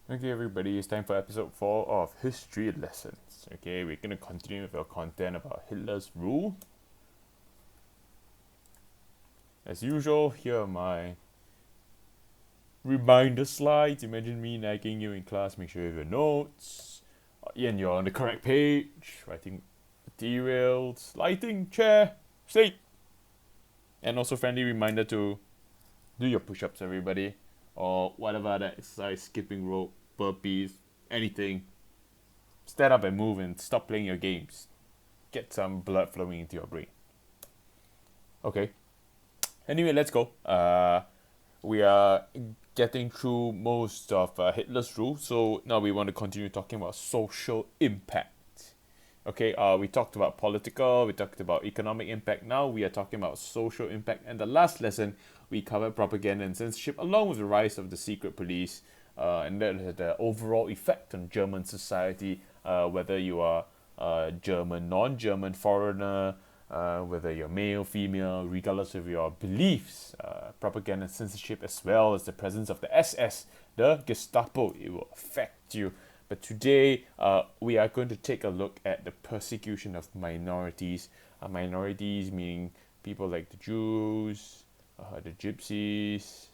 Okay, everybody, it's time for episode 4 of History Lessons. Okay, we're going to continue with our content about Hitler's rule. As usual, here are my reminder slides. Imagine me nagging you in class, make sure you have your notes. And you're on the correct page, writing materials, lighting, chair, seat. And also friendly reminder to do your push-ups, everybody. Or whatever other exercise, skipping rope, burpees, anything. Stand up and move and stop playing your games. Get some blood flowing into your brain. Okay. Anyway, let's go. We are getting through most of Hitler's rule, so now we want to continue talking about social impact. Okay, we talked about political, we talked about economic impact. Now we are talking about social impact. And the last lesson, we covered propaganda and censorship, along with the rise of the secret police, and that had the overall effect on German society, whether you are German, non-German, foreigner, whether you're male, female, regardless of your beliefs, propaganda and censorship, as well as the presence of the SS, the Gestapo, it will affect you. But today, we are going to take a look at the persecution of minorities. Minorities meaning people like the Jews, the Gypsies,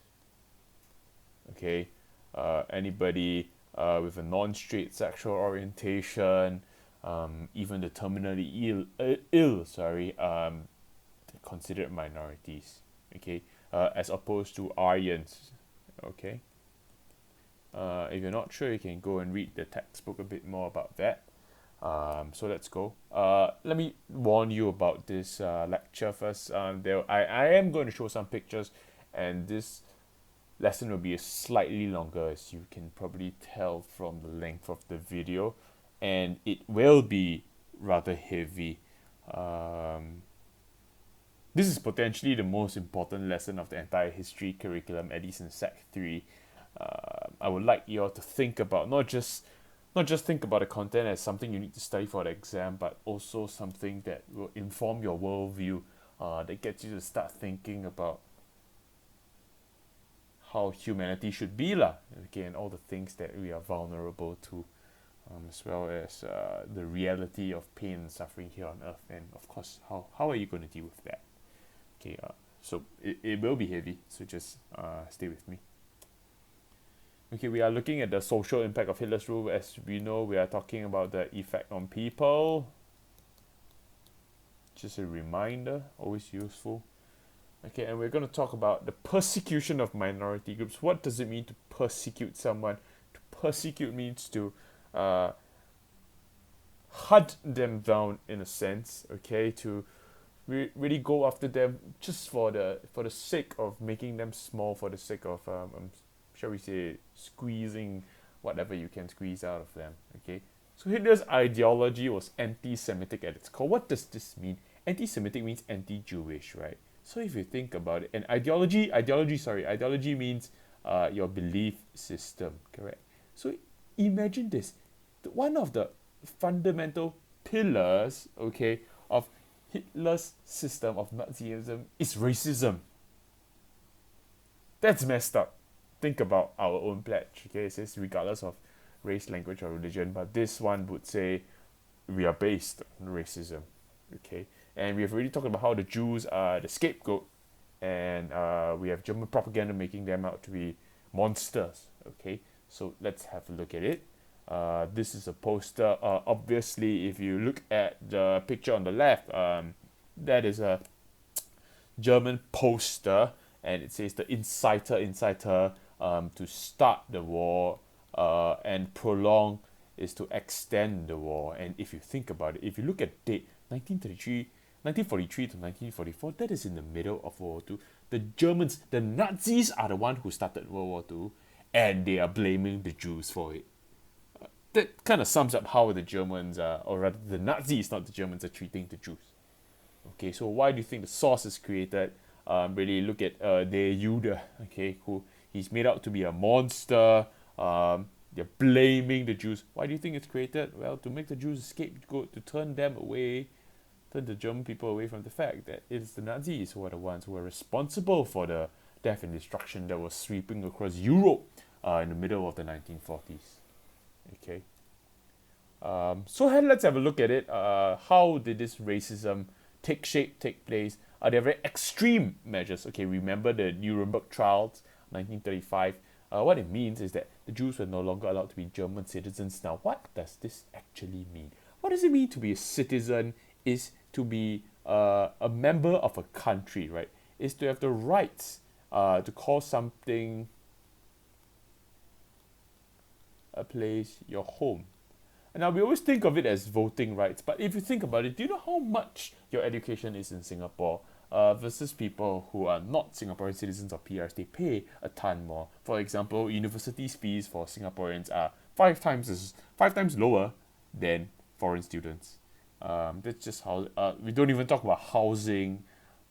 okay, anybody with a non-straight sexual orientation, even the terminally ill, considered minorities, okay, as opposed to Aryans, okay. If you're not sure, you can go and read the textbook a bit more about that. So let's go. Let me warn you about this lecture first. I am going to show some pictures, and this lesson will be slightly longer, as you can probably tell from the length of the video, and it will be rather heavy. Um, this is potentially the most important lesson of the entire history curriculum, at least in Sec 3. I would like you all to think about not just think about the content as something you need to study for the exam, but also something that will inform your worldview, that gets you to start thinking about how humanity should be lah. Okay, and all the things that we are vulnerable to, as well as the reality of pain and suffering here on earth, and of course how are you going to deal with that. Okay, so it will be heavy, so just stay with me. Okay, we are looking at the social impact of Hitler's rule. As we know, we are talking about the effect on people. Just a reminder, always useful. Okay, and we're going to talk about the persecution of minority groups. What does it mean to persecute someone? To persecute means to hunt them down, in a sense. Okay, to really go after them just for the sake of making them small, for the sake of shall we say, squeezing whatever you can squeeze out of them. Okay, so Hitler's ideology was anti-Semitic at its core. What does this mean? Anti-Semitic means anti-Jewish, right? So if you think about it, and ideology means your belief system, correct? So imagine this: one of the fundamental pillars, okay, of Hitler's system of Nazism is racism. That's messed up. Think about our own pledge. Okay, it says regardless of race, language, or religion, but this one would say we are based on racism. Okay, and we have already talked about how the Jews are the scapegoat, and we have German propaganda making them out to be monsters. Okay, so let's have a look at it. This is a poster. Obviously, if you look at the picture on the left, that is a German poster, and it says the inciter to start the war, and prolong is to extend the war. And if you think about it, if you look at date 1943 to 1944, that is in the middle of World War Two. The Germans, the Nazis, are the one who started World War Two, and they are blaming the Jews for it. That kind of sums up how the Germans, or rather the Nazis, not the Germans, are treating the Jews. Okay, so why do you think the source is created? Really look at Der Jude, okay, who he's made out to be a monster. They're blaming the Jews. Why do you think it's created? Well, to make the Jews a scapegoat, to turn them away, turn the German people away from the fact that it's the Nazis who are the ones who are responsible for the death and destruction that was sweeping across Europe in the middle of the 1940s. Okay. Let's have a look at it. How did this racism take shape, take place? There are very extreme measures. Okay, remember the Nuremberg trials, 1935. What it means is that the Jews were no longer allowed to be German citizens. Now, what does this actually mean? What does it mean to be a citizen? Is to be a member of a country, right? Is to have the rights to call something a place your home. And now we always think of it as voting rights, but if you think about it, do you know how much your education is in Singapore versus people who are not Singaporean citizens or PRs? They pay a ton more. For example, university fees for Singaporeans are five times lower than foreign students. That's just how we don't even talk about housing.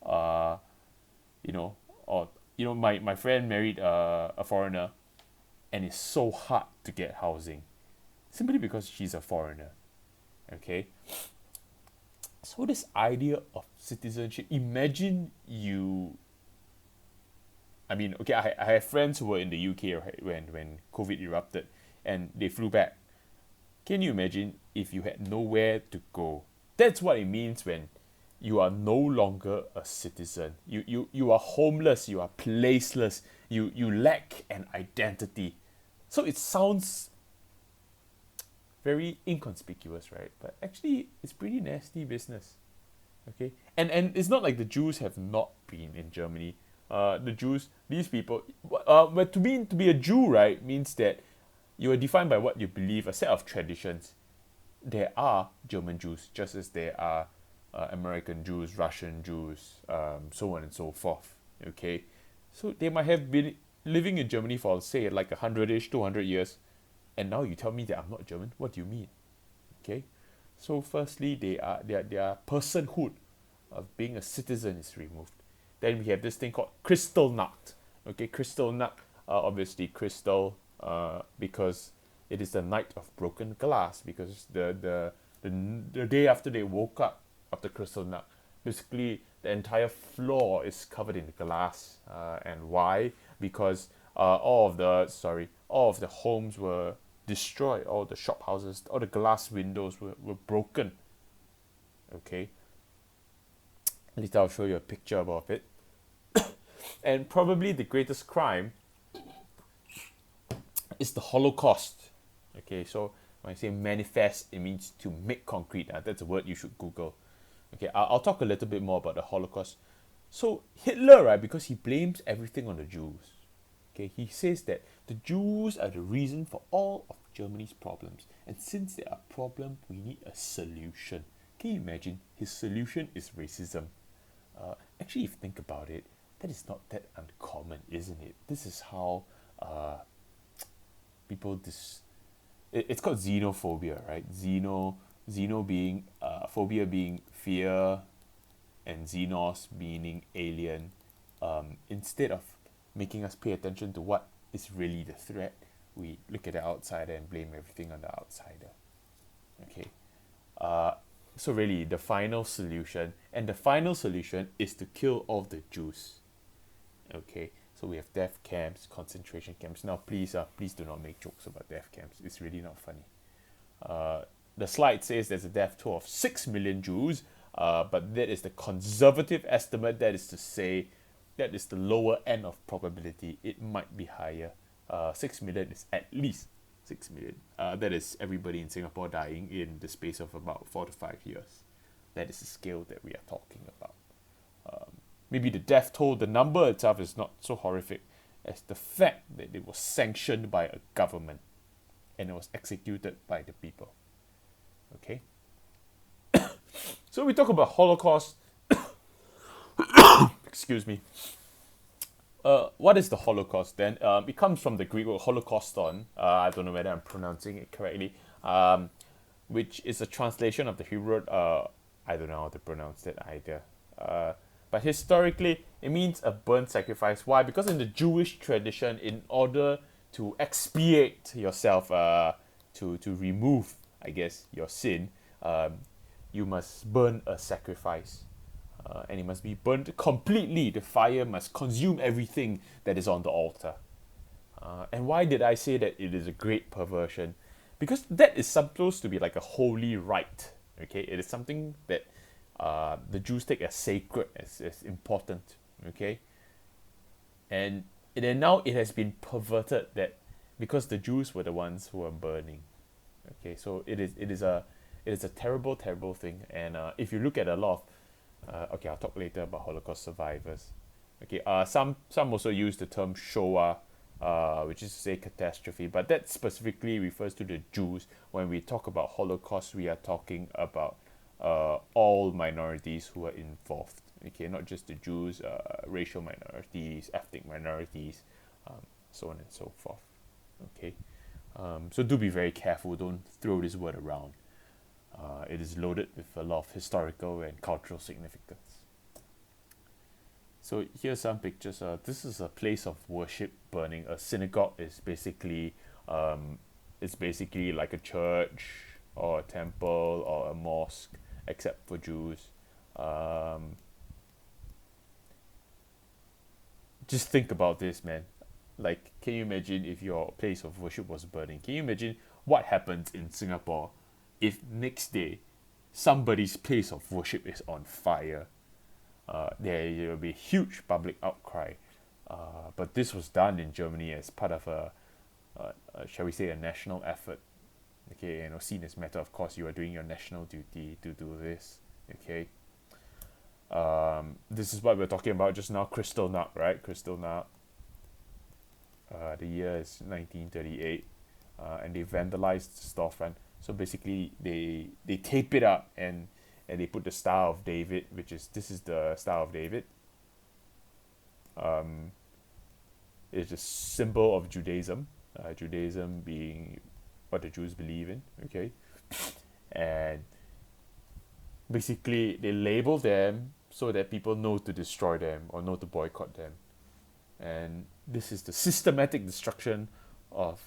Uh, my friend married a foreigner, and it's so hard to get housing simply because she's a foreigner. Okay, so this idea of citizenship, imagine you. I mean, okay, I have friends who were in the UK, right, when COVID erupted and they flew back. Can you imagine if you had nowhere to go? That's what it means when you are no longer a citizen. You are homeless, you are placeless, you lack an identity. So it sounds very inconspicuous, right? But actually, it's pretty nasty business. Okay, and it's not like the Jews have not been in Germany. The Jews, these people, but to be a Jew, right, means that you are defined by what you believe, a set of traditions. There are German Jews, just as there are American Jews, Russian Jews, so on and so forth. Okay, so they might have been living in Germany for, say, like 100-ish, 200 years, and now you tell me that I'm not German. What do you mean? Okay, so firstly, their personhood of being a citizen is removed. Then we have this thing called Kristallnacht. Okay, Kristallnacht, obviously crystal, because it is the night of broken glass. Because the day after they woke up after Kristallnacht, basically the entire floor is covered in glass. And why? Because all of the homes were destroyed. All the shop houses, all the glass windows were broken. Okay. Later I'll show you a picture about it. And probably the greatest crime is the Holocaust. Okay, so when I say manifest, it means to make concrete. That's a word you should Google. Okay, I'll talk a little bit more about the Holocaust. So Hitler, right, because he blames everything on the Jews. Okay, he says that the Jews are the reason for all of Germany's problems. And since there are problems, we need a solution. Can you imagine? His solution is racism. Actually, if you think about it, that is not that uncommon, isn't it? This is how it's called xenophobia, right? Xeno being phobia being fear, and xenos meaning alien. Instead of making us pay attention to what is really the threat, we look at the outsider and blame everything on the outsider. Okay. So really, the final solution is to kill all the Jews. Okay, so we have death camps, concentration camps. Now, please do not make jokes about death camps. It's really not funny. The slide says there's a death toll of 6 million Jews, but that is the conservative estimate. That is to say, that is the lower end of probability. It might be higher. 6 million is at least 6 million. That is everybody in Singapore dying in the space of about 4 to 5 years. That is the scale that we are talking about. Maybe the death toll, the number itself is not so horrific as the fact that it was sanctioned by a government and it was executed by the people. Okay? So we talk about Holocaust. Excuse me. What is the Holocaust then? It comes from the Greek word holocauston. I don't know whether I'm pronouncing it correctly. Which is a translation of the Hebrew word. I don't know how to pronounce it either. But historically, it means a burnt sacrifice. Why? Because in the Jewish tradition, in order to expiate yourself, to remove, I guess, your sin, you must burn a sacrifice. And it must be burnt completely. The fire must consume everything that is on the altar. And why did I say that it is a great perversion? Because that is supposed to be like a holy rite. Okay, it is something that the Jews take as sacred, as important. Okay, and then now it has been perverted that because the Jews were the ones who were burning. Okay, so it is a terrible, terrible thing. And if you look at a lot of okay, I'll talk later about Holocaust survivors. Okay, some also use the term Shoah, which is to say catastrophe, but that specifically refers to the Jews. When we talk about Holocaust, we are talking about all minorities who are involved. Okay, not just the Jews, racial minorities, ethnic minorities, so on and so forth. Okay, so do be very careful. Don't throw this word around. It is loaded with a lot of historical and cultural significance. So here's some pictures. This is a place of worship burning. A synagogue is basically it's basically like a church or a temple or a mosque, except for Jews. Just think about this, man. Like, can you imagine if your place of worship was burning? Can you imagine what happens in Singapore if next day somebody's place of worship is on fire? There will be a huge public outcry. But this was done in Germany as part of shall we say, a national effort. Okay, seen as matter of course, you are doing your national duty to do this. Okay. This is what we're talking about just now, Kristallnacht, right? Kristallnacht. The year is 1938, and they vandalized the storefront. So basically, they tape it up and they put the Star of David, this is the Star of David. It's a symbol of Judaism. Judaism being what the Jews believe in. Okay, and basically they label them so that people know to destroy them or know to boycott them. And this is the systematic destruction of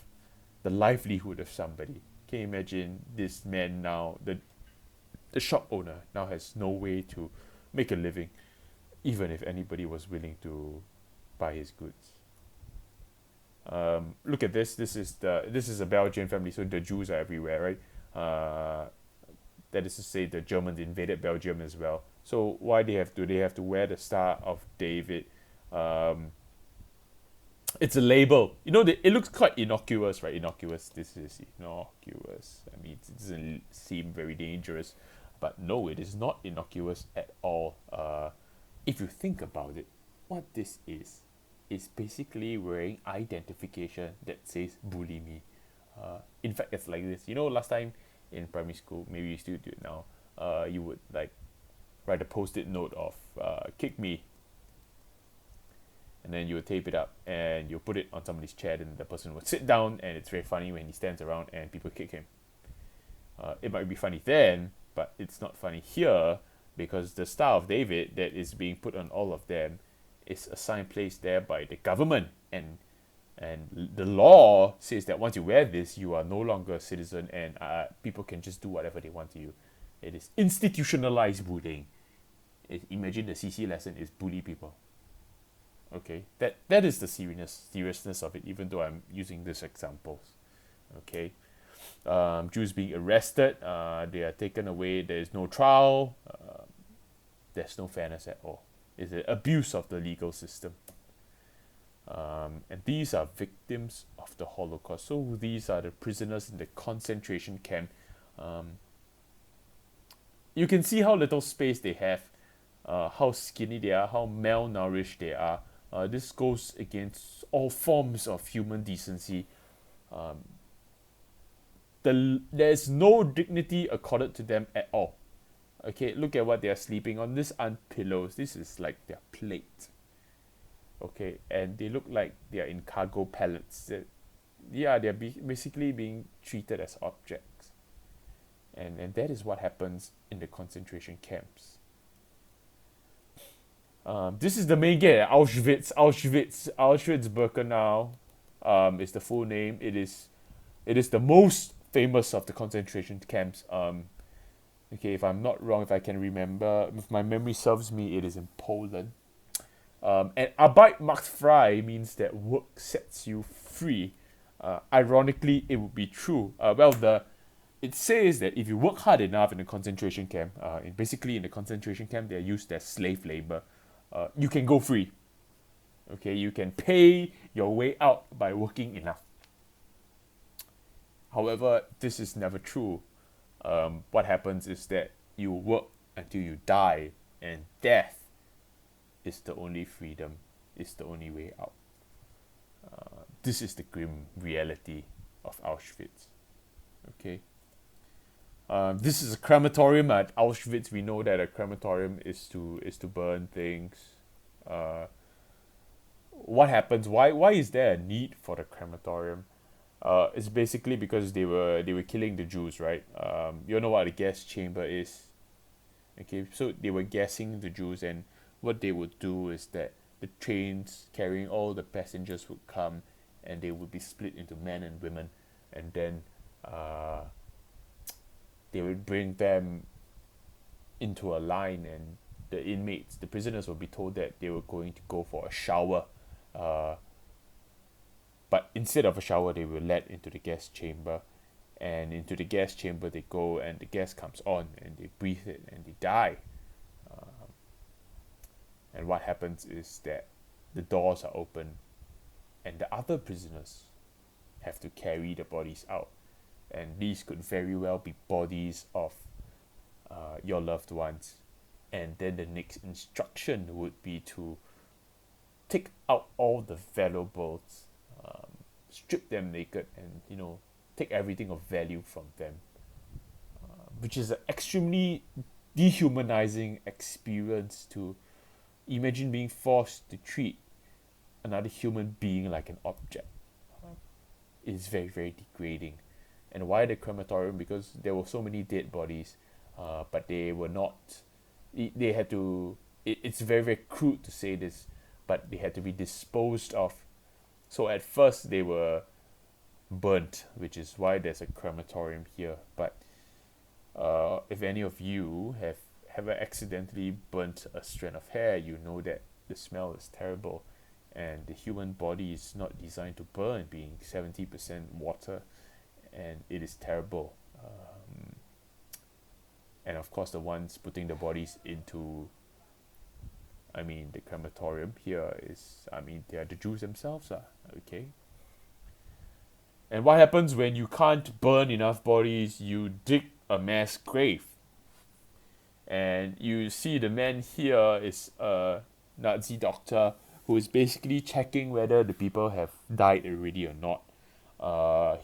the livelihood of somebody. Can you imagine this man now, the shop owner now has no way to make a living, even if anybody was willing to buy his goods. Look at this. This is a Belgian family, so the Jews are everywhere, right? That is to say, the Germans invaded Belgium as well. So why do they have to wear the Star of David? It's a label. It looks quite innocuous, right? Innocuous. This is innocuous. I mean, it doesn't seem very dangerous, but no, it is not innocuous at all. If you think about it, what this is basically wearing identification that says "bully me." In fact, it's like this. Last time in primary school, maybe you still do it now. You would like write a post-it note of "kick me." And then you would tape it up and you put it on somebody's chair, and the person would sit down, and it's very funny when he stands around and people kick him. It might be funny then, but it's not funny here because the Star of David that is being put on all of them is a sign placed there by the government, and the law says that once you wear this, you are no longer a citizen, and people can just do whatever they want to you. It is institutionalized bullying. Imagine the CC lesson is bully people. Okay, that is the seriousness of it, even though I'm using these examples. Okay, Jews being arrested, they are taken away, there is no trial, there's no fairness at all. It's an abuse of the legal system. And these are victims of the Holocaust. So these are the prisoners in the concentration camp. You can see how little space they have, how skinny they are, how malnourished they are. This goes against all forms of human decency. There's no dignity accorded to them at all. Okay, look at what they are sleeping on. These aren't pillows. This is like their plate. Okay, and they look like they are in cargo pallets. They're basically being treated as objects. And that is what happens in the concentration camps. This is the main gate, Auschwitz-Birkenau is the full name. It is the most famous of the concentration camps. Okay, if I'm not wrong, if I can remember, if my memory serves me, it is in Poland. And Arbeit macht frei means that work sets you free. Ironically, it would be true. It says that if you work hard enough in a concentration camp, basically in the concentration camp, they're used as slave labor. You can go free. Okay, you can pay your way out by working enough. However, this is never true. What happens is that you work until you die, and death is the only freedom, is the only way out. This is the grim reality of Auschwitz. Okay. This is a crematorium at Auschwitz. We know that a crematorium is to burn things. What happens? Why is there a need for the crematorium? It's basically because they were killing the Jews, right? You know what a gas chamber is. Okay, so they were gassing the Jews, and what they would do is that the trains carrying all the passengers would come, and they would be split into men and women, and then they would bring them into a line, and the inmates, the prisoners, would be told that they were going to go for a shower. Uh, but instead of a shower, they were led into the gas chamber, and into the gas chamber they go, and the gas comes on, and they breathe it, and they die. And what happens is that the doors are open, and the other prisoners have to carry the bodies out, and these could very well be bodies of your loved ones. And then the next instruction would be to take out all the valuables, strip them naked, and take everything of value from them, which is an extremely dehumanizing experience. To imagine being forced to treat another human being like an object is very, very degrading. And why the crematorium? Because there were so many dead bodies, but they were not. They had to. It's very, very crude to say this, but they had to be disposed of. So at first they were burnt, which is why there's a crematorium here. But if any of you have ever accidentally burnt a strand of hair, you know that the smell is terrible, and the human body is not designed to burn, being 70% water, and it is terrible. And of course, the ones putting the bodies into, the crematorium here is, they are the Jews themselves, okay? And what happens when you can't burn enough bodies? You dig a mass grave. And you see the man here is a Nazi doctor who is basically checking whether the people have died already or not.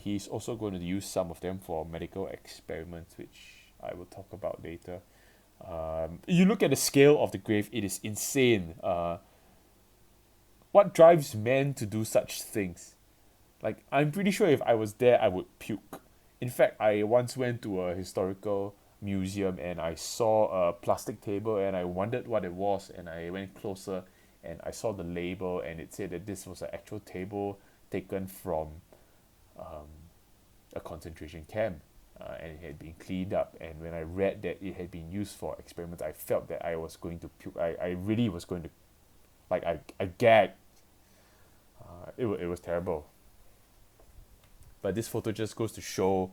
He's also going to use some of them for medical experiments, which I will talk about later. You look at the scale of the grave, it is insane. What drives men to do such things? Like, I'm pretty sure if I was there, I would puke. In fact, I once went to a historical museum, and I saw a plastic table, and I wondered what it was, and I went closer, and I saw the label, and it said that this was an actual table taken from a concentration camp, and it had been cleaned up. And when I read that it had been used for experiments, I felt that I was going to puke. I really was going to, I gagged. It was terrible. But this photo just goes to show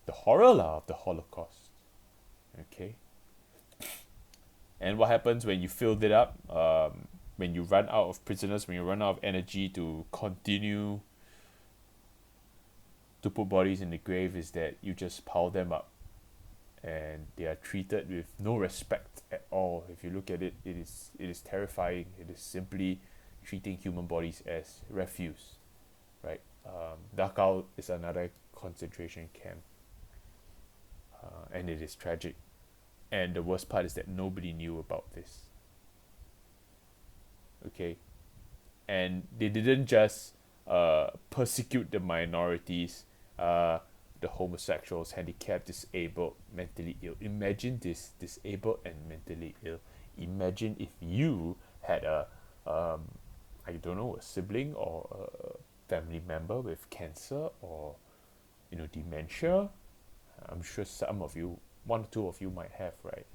the horror of the Holocaust. Okay. And what happens when you filled it up? When you run out of prisoners, when you run out of energy to continue to put bodies in the grave, is that you just pile them up, and they are treated with no respect at all. If you look at it, it is terrifying. It is simply treating human bodies as refuse, right? Dachau is another concentration camp, and it is tragic. And the worst part is that nobody knew about this. Okay, and they didn't just persecute the minorities, the homosexuals, handicapped, disabled, mentally ill. Imagine this: disabled and mentally ill. Imagine if you had a a sibling or a family member with cancer or dementia. I'm sure some of you, one or two of you might have, right?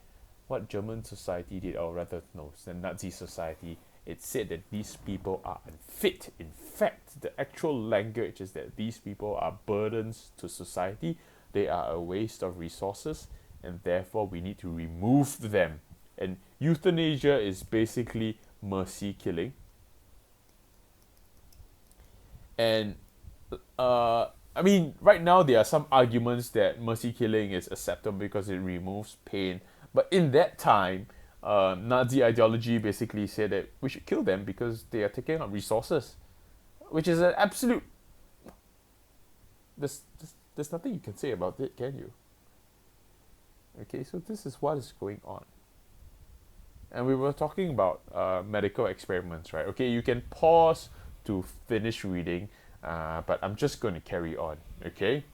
what German society did, or rather, no, the Nazi society, it said that these people are unfit. In fact, the actual language is that these people are burdens to society, they are a waste of resources, and therefore we need to remove them. And euthanasia is basically mercy killing. And I mean, right now there are some arguments that mercy killing is acceptable because it removes pain. But in that time, Nazi ideology basically said that we should kill them because they are taking up resources, which is an absolute. There's nothing you can say about it, can you? Okay, so this is what is going on. And we were talking about medical experiments, right? Okay, you can pause to finish reading, but I'm just going to carry on, okay?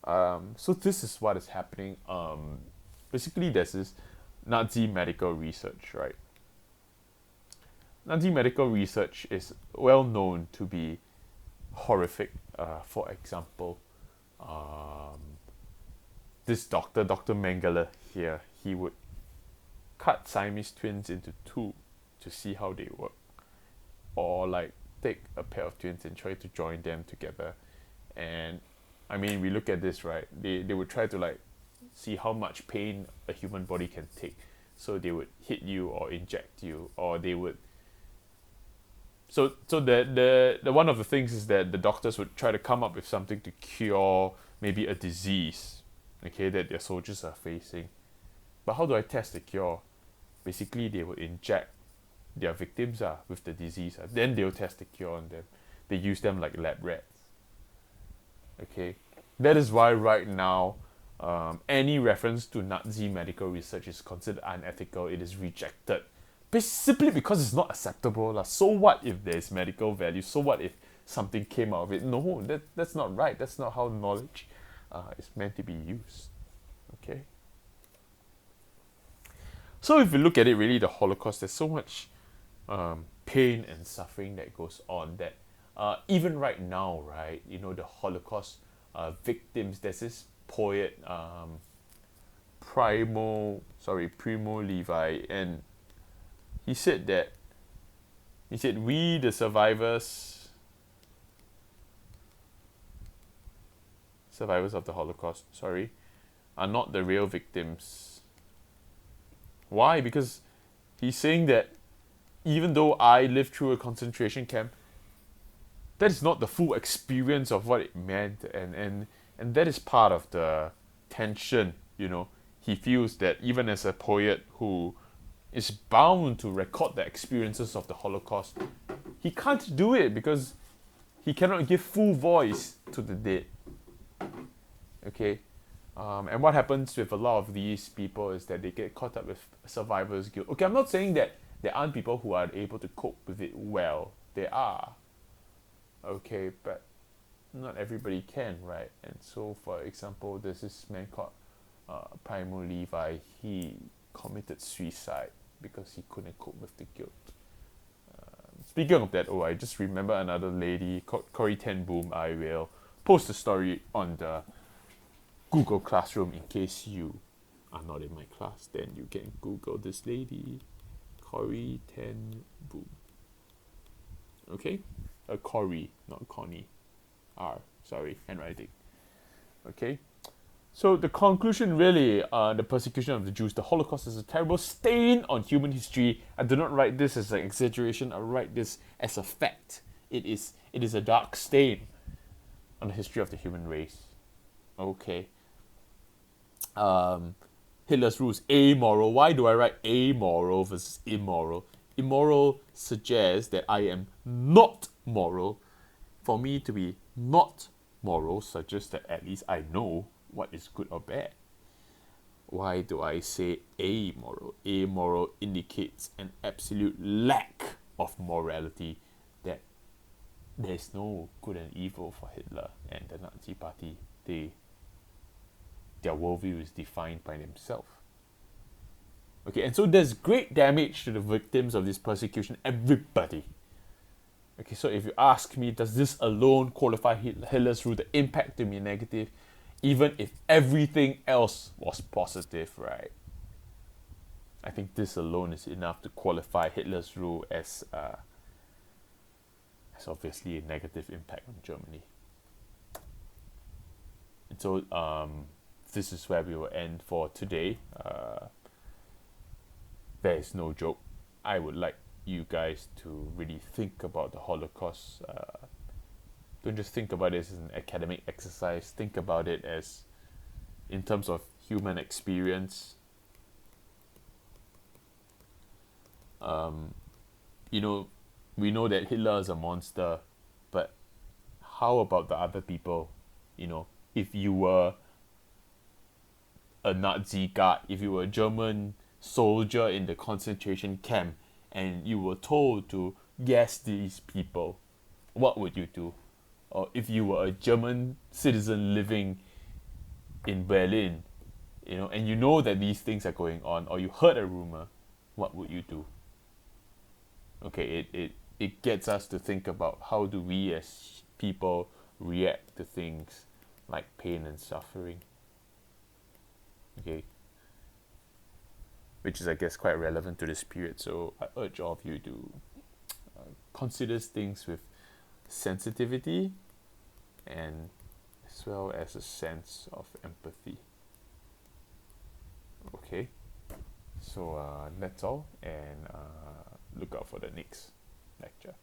So this is what is happening. Basically, there's this Nazi medical research, right? Nazi medical research is well known to be horrific. For example, this doctor, Dr. Mengele here, he would cut Siamese twins into two to see how they work. Or like take a pair of twins and try to join them together. And I mean, we look at this, right? They would try to like see how much pain a human body can take. So they would hit you or inject you, or they would. So the one of the things is that the doctors would try to come up with something to cure maybe a disease, okay, that their soldiers are facing. But how do I test the cure? Basically, they would inject their victims with the disease. Then they'll test the cure on them. They use them like lab rats. Okay, that is why right now, any reference to Nazi medical research is considered unethical. It is rejected, simply because it's not acceptable. So what if there's medical value? So what if something came out of it? No, that's not right. That's not how knowledge is meant to be used. Okay. So if you look at it, really, the Holocaust, there's so much pain and suffering that goes on that even right now, right, you know, the Holocaust victims, there's this poet, Primo Levi, and he said, we, the survivors of the Holocaust, are not the real victims. Why? Because he's saying that even though I lived through a concentration camp, that is not the full experience of what it meant, and that is part of the tension, you know. He feels that even as a poet who is bound to record the experiences of the Holocaust, he can't do it because he cannot give full voice to the dead. Okay? And what happens with a lot of these people is that they get caught up with survivor's guilt. Okay, I'm not saying that there aren't people who are able to cope with it well. There are. Okay, but not everybody can, right? And so, for example, there's this man called Primo Levi. He committed suicide because he couldn't cope with the guilt. Speaking of that, I just remember another lady called Corrie ten Boom. I will post a story on the Google Classroom in case you are not in my class. Then you can Google this lady, Corrie ten Boom. Okay? Corrie, not Connie. Sorry, handwriting. Okay? So the conclusion really, the persecution of the Jews, the Holocaust is a terrible stain on human history. I do not write this as an exaggeration. I write this as a fact. It is a dark stain on the history of the human race. Okay. Hitler's rules, amoral. Why do I write amoral versus immoral? Immoral suggests that I am not moral. For me to be not moral suggests that at least I know what is good or bad. Why do I say amoral? Amoral indicates an absolute lack of morality, that there's no good and evil for Hitler and the Nazi Party. Their worldview is defined by themselves. Okay, and so there's great damage to the victims of this persecution, everybody. Okay, so if you ask me, does this alone qualify Hitler's rule? The impact to be negative, even if everything else was positive, right? I think this alone is enough to qualify Hitler's rule as obviously a negative impact on Germany. And so this is where we will end for today. There is no joke. I would like you guys to really think about the Holocaust. Don't just think about it as an academic exercise. Think about it as in terms of human experience. You know, we know that Hitler is a monster, but how about the other people? You know, if you were a Nazi guard, if you were a German soldier in the concentration camp, and you were told to gas these people, what would you do? Or if you were a German citizen living in Berlin, you know, and you know that these things are going on, or you heard a rumor, what would you do? Okay, it gets us to think about how do we as people react to things like pain and suffering. Okay, which is, I guess, quite relevant to this period. So I urge all of you to consider things with sensitivity and as well as a sense of empathy. Okay, so that's all, and look out for the next lecture.